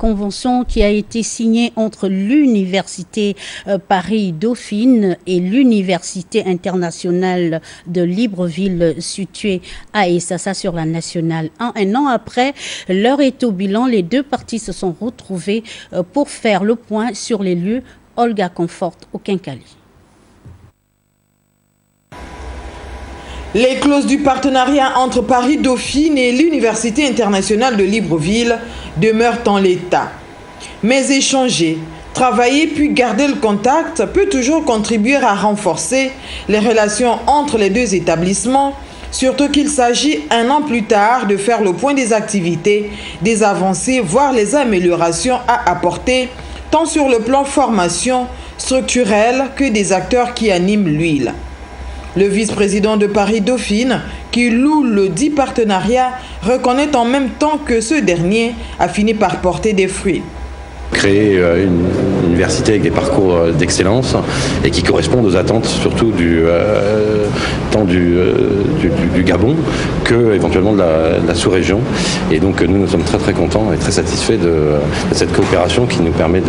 convention qui a été signée entre l'Université Paris-Dauphine et l'Université internationale de Libreville située à Essassar sur la nationale. Un an après, l'heure est au bilan. Les deux parties se sont retrouvées pour faire le point sur les lieux. Olga Conforte au Kinkali. Les clauses du partenariat entre Paris-Dauphine et l'Université internationale de Libreville demeurent en l'état. Mais échanger, travailler puis garder le contact peut toujours contribuer à renforcer les relations entre les deux établissements, surtout qu'il s'agit un an plus tard de faire le point des activités, des avancées, voire les améliorations à apporter, tant sur le plan formation structurelle que des acteurs qui animent l'huile. Le vice-président de Paris-Dauphine, qui loue le dit partenariat, reconnaît en même temps que ce dernier a fini par porter des fruits. Créer une université avec des parcours d'excellence et qui correspondent aux attentes surtout tant du Gabon que éventuellement de la sous-région. Et donc nous sommes très contents et très satisfaits de cette coopération qui nous permet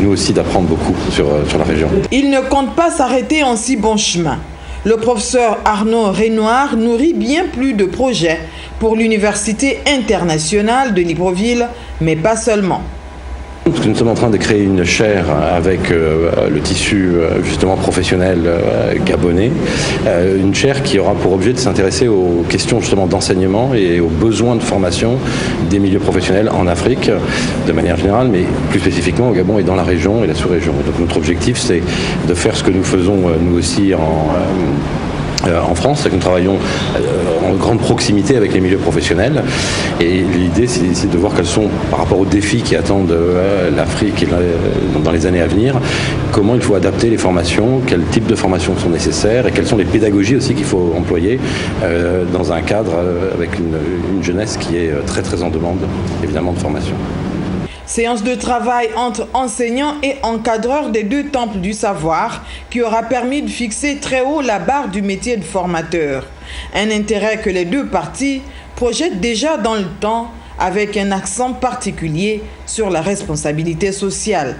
nous aussi d'apprendre beaucoup sur la région. Il ne compte pas s'arrêter en si bon chemin. Le professeur Arnaud Renoir nourrit bien plus de projets pour l'Université internationale de Libreville, mais pas seulement. Parce que nous sommes en train de créer une chaire avec le tissu justement professionnel gabonais, une chaire qui aura pour objet de s'intéresser aux questions justement d'enseignement et aux besoins de formation des milieux professionnels en Afrique de manière générale, mais plus spécifiquement au Gabon et dans la région et la sous-région. Donc notre objectif, c'est de faire ce que nous faisons nous aussi en France, c'est que nous travaillons en grande proximité avec les milieux professionnels et l'idée c'est de voir quels sont, par rapport aux défis qui attendent l'Afrique dans les années à venir, comment il faut adapter les formations, quel type de formations sont nécessaires et quelles sont les pédagogies aussi qu'il faut employer dans un cadre avec une jeunesse qui est très en demande évidemment de formation. Séance de travail entre enseignants et encadreurs des deux temples du savoir qui aura permis de fixer très haut la barre du métier de formateur. Un intérêt que les deux parties projettent déjà dans le temps avec un accent particulier sur la responsabilité sociale.